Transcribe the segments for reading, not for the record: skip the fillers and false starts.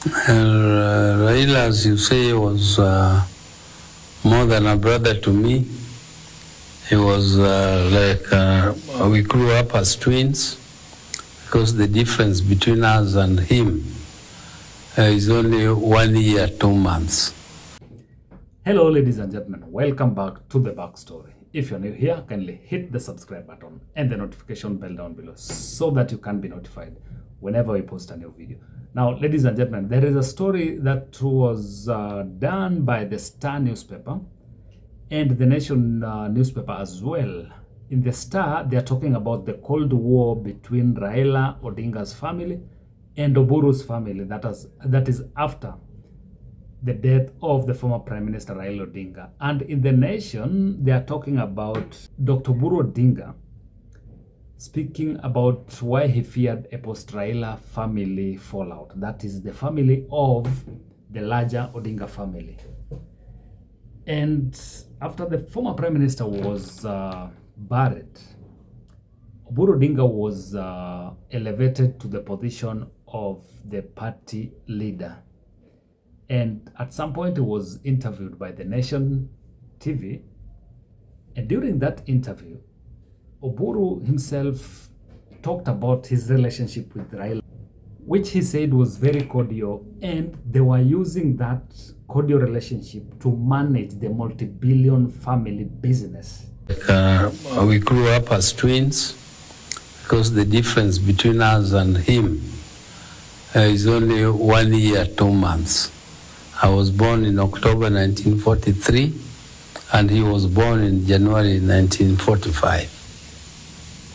Raila, as you say, was more than a brother to me. He was we grew up as twins, because the difference between us and him is only 1 year, 2 months. Hello ladies and gentlemen, welcome back to the backstory. If you're new here, kindly hit the subscribe button and the notification bell down below so that you can be notified whenever we post a new video. Now, ladies and gentlemen, there is a story that was done by the Star newspaper and the Nation newspaper as well. In the Star, they are talking about the Cold War between Raila Odinga's family and Oburu's family. That is after the death of the former Prime Minister Raila Odinga. And in the Nation, they are talking about Dr. OBURU Odinga speaking about why he feared a post-Raila family fallout. That is the family of the larger Odinga family. And after the former Prime Minister was buried, OBURU Odinga was elevated to the position of the party leader. And at some point, he was interviewed by the Nation TV. And during that interview, OBURU himself talked about his relationship with Raila, which he said was very cordial, and they were using that cordial relationship to manage the multi-billion family business. We grew up as twins, because the difference between us and him is only 1 year, 2 months. I was born in October 1943, and he was born in January 1945,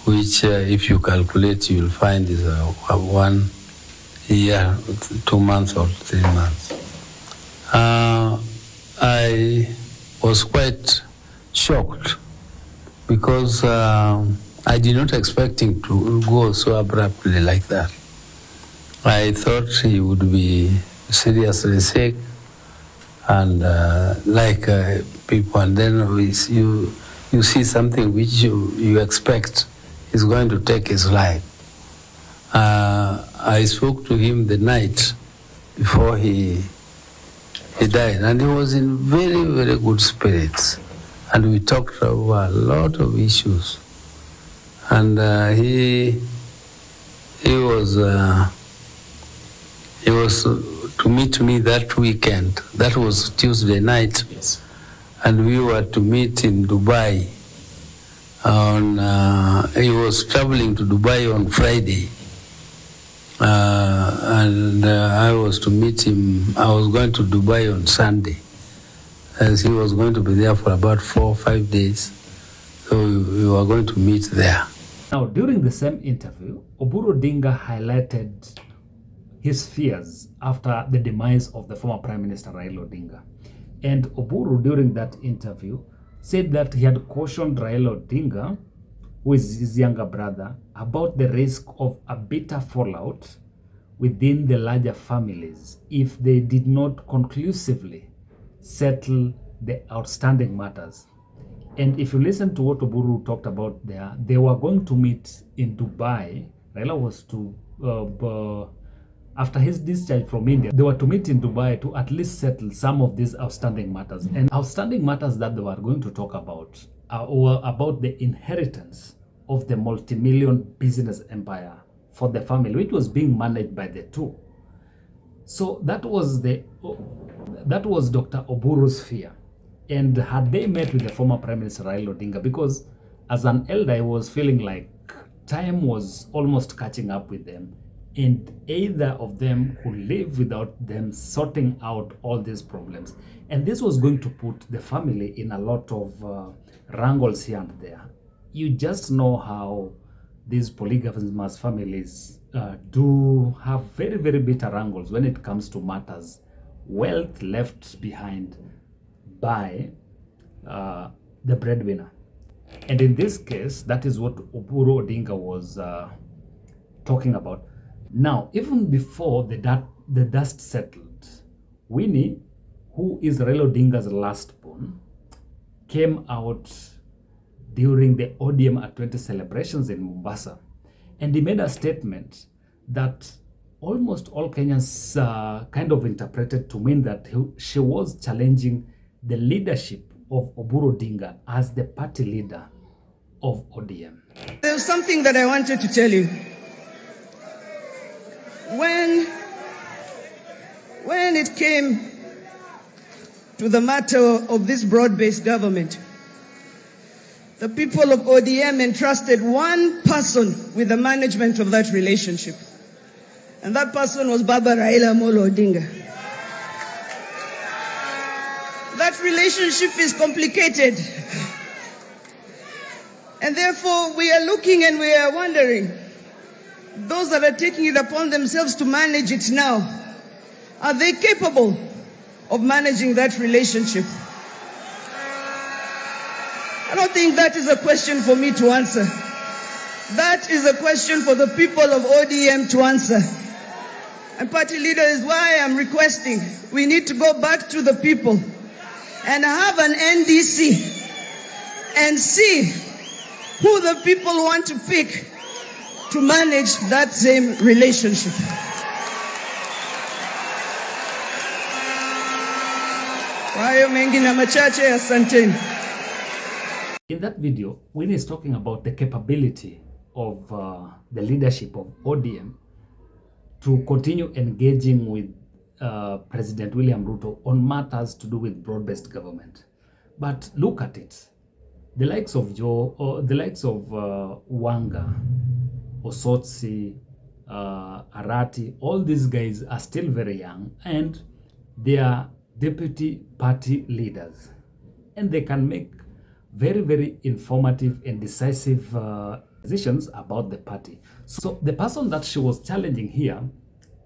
which, if you calculate, you will find is 1 year, 2 months or 3 months. I was quite shocked, because I did not expect him to go so abruptly like that. I thought he would be seriously sick, and people, and then you see something which you expect is going to take his life. I spoke to him the night before he died, and he was in very, very good spirits, and we talked over a lot of issues, and he was to meet me that weekend. That was Tuesday night. Yes. And we were to meet in Dubai. He was traveling to Dubai on Friday. I was to meet him. I was going to Dubai on Sunday, as he was going to be there for about 4 or 5 days. So we were going to meet there. Now, during the same interview, OBURU Odinga highlighted his fears after the demise of the former Prime Minister Raila Odinga. And OBURU, during that interview, said that he had cautioned Raila Odinga, who is his younger brother, about the risk of a bitter fallout within the larger families if they did not conclusively settle the outstanding matters. And if you listen to what OBURU talked about there, they were going to meet in Dubai. Raila was to after his discharge from India, they were to meet in Dubai to at least settle some of these outstanding matters. And outstanding matters that they were going to talk about were about the inheritance of the multi-million business empire for the family, which was being managed by the two. So that was Dr. OBURU's fear. And had they met with the former Prime Minister Raila Odinga, because as an elder, I was feeling like time was almost catching up with them, and either of them could live without them sorting out all these problems. And this was going to put the family in a lot of wrangles here and there. You just know how these polygamous families do have very, very bitter wrangles when it comes to matters, wealth left behind by the breadwinner. And in this case, that is what OBURU Odinga was talking about. Now, even before the dust settled, Winnie, who is Raila Odinga's last born, came out during the ODM at 20 celebrations in Mombasa, and he made a statement that almost all Kenyans kind of interpreted to mean that she was challenging the leadership of Oburu Odinga as the party leader of ODM. There's something that I wanted to tell you. When it came to the matter of this broad-based government, the people of ODM entrusted one person with the management of that relationship. And that person was Baba Raila Amolo Odinga. That relationship is complicated. And therefore, we are looking and we are wondering, those that are taking it upon themselves to manage it now, are they capable of managing that relationship? I don't think that is a question for me to answer. That is a question for the people of ODM to answer. And party leader is why I'm requesting we need to go back to the people and have an NDC and see who the people want to pick to manage that same relationship. In that video, Winnie is talking about the capability of the leadership of ODM to continue engaging with President William Ruto on matters to do with broad-based government. But look at it. The likes of Joe, or the likes of Wanga, Osotsi, Arati, all these guys are still very young and they are deputy party leaders. And they can make very, very informative and decisive decisions about the party. So the person that she was challenging here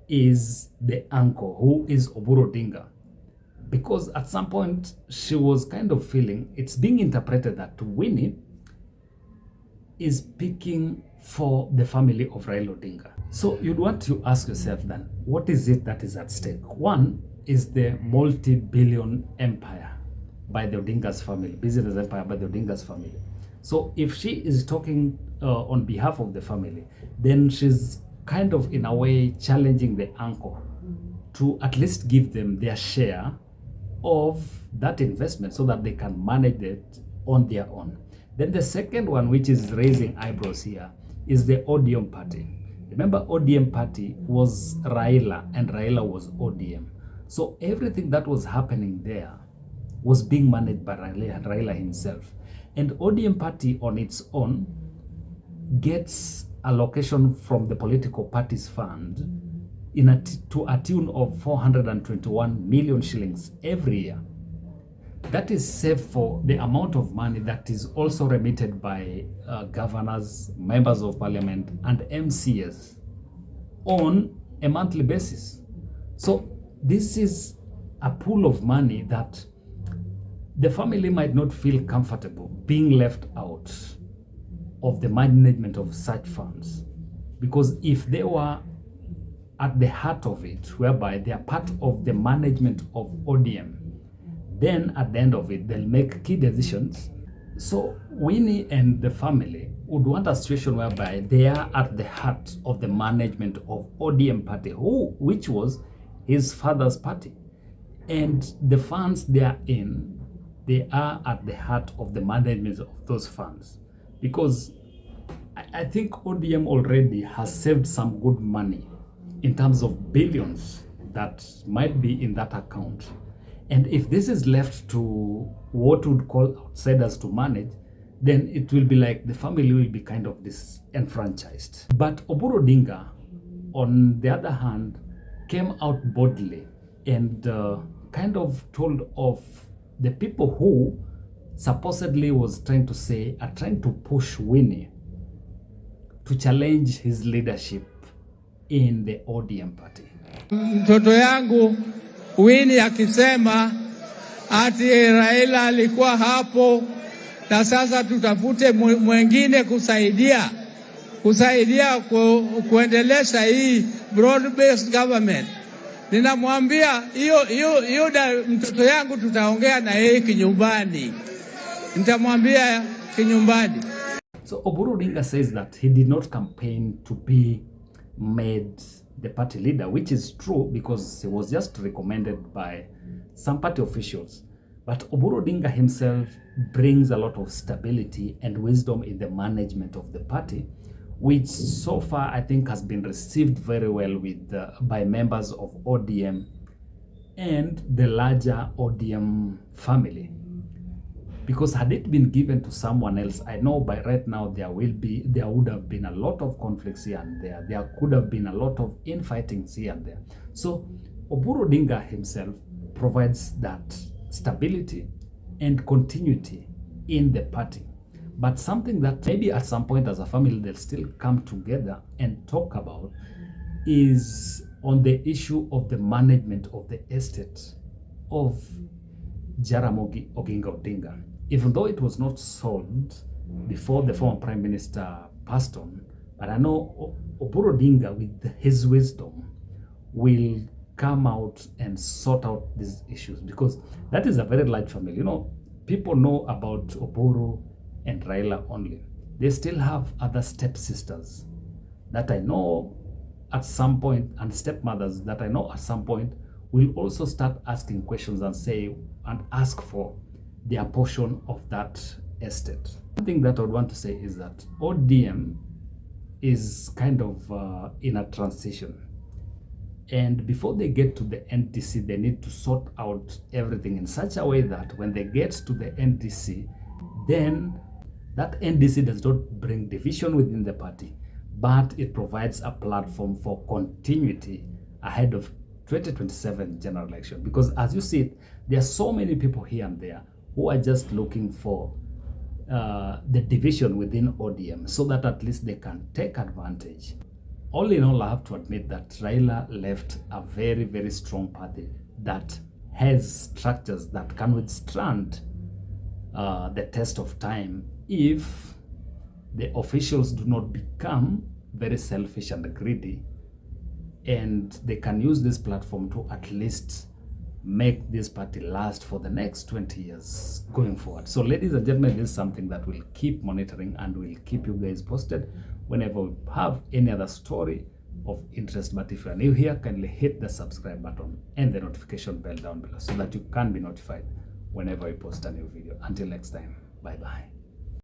is the uncle, who is Oburu Odinga. Because at some point, she was kind of feeling, it's being interpreted that Winnie is speaking for the family of Raila Odinga. So you'd want to ask yourself then, what is it that is at stake? One is the multi-billion empire by the Odinga's family, business empire by the Odinga's family. So if she is talking on behalf of the family, then she's kind of in a way challenging the uncle to at least give them their share of that investment so that they can manage it on their own. Then the second one, which is raising eyebrows here, is the ODM party. Remember, ODM party was Raila and Raila was ODM. So everything that was happening there was being managed by Raila himself. And ODM party on its own gets allocation from the political parties fund to a tune of 421 million shillings every year. That is saved for the amount of money that is also remitted by governors, members of parliament, and MCs on a monthly basis. So this is a pool of money that the family might not feel comfortable being left out of the management of such funds. Because if they were at the heart of it, whereby they are part of the management of ODM, then at the end of it, they'll make key decisions. So Winnie and the family would want a situation whereby they are at the heart of the management of ODM party, which was his father's party. And the funds they are in, they are at the heart of the management of those funds. Because I think ODM already has saved some good money in terms of billions that might be in that account. And if this is left to what would call outsiders to manage, then it will be like the family will be kind of disenfranchised. But Oburu Odinga, on the other hand, came out boldly and kind of told of the people who supposedly was trying to push Winnie to challenge his leadership in the ODM party. Mtoto yangu Winnie akisema ati Raila alikuwa hapo na sasa tutafute mwengine kusaidia kuendelesha hii broad-based government. Ninamwambia hiyo mtoto yangu tutaongea na yeye kinyumbani. Nitamwambia kinyumbani. So Oburu Odinga says that he did not campaign to be made the party leader, which is true because he was just recommended by some party officials. But Oburu Odinga himself brings a lot of stability and wisdom in the management of the party, which so far I think has been received very well by members of ODM and the larger ODM family. Because had it been given to someone else, I know by right now there would have been a lot of conflicts here and there. There could have been a lot of infightings here and there. So Oburu Odinga himself provides that stability and continuity in the party. But something that maybe at some point as a family they'll still come together and talk about is on the issue of the management of the estate of Jaramogi Oginga Odinga. Even though it was not solved before the former Prime Minister passed on, but I know Oburu Odinga, with his wisdom, will come out and sort out these issues, because that is a very large family. You know, people know about Oburu and Raila only. They still have other stepsisters that I know at some point, and stepmothers that I know at some point will also start asking questions and ask for their portion of that estate. One thing that I would want to say is that ODM is kind of in a transition. And before they get to the NDC, they need to sort out everything in such a way that when they get to the NDC, then that NDC does not bring division within the party, but it provides a platform for continuity ahead of 2027 general election. Because as you see it, there are so many people here and there who are just looking for the division within ODM so that at least they can take advantage. All in all, I have to admit that Raila left a very, very strong party that has structures that can withstand the test of time if the officials do not become very selfish and greedy, and they can use this platform to at least make this party last for the next 20 years going forward. So ladies and gentlemen, this is something that we'll keep monitoring and we'll keep you guys posted whenever we have any other story of interest. But if you are new here, kindly hit the subscribe button and the notification bell down below so that you can be notified whenever we post a new video. Until next time, bye bye.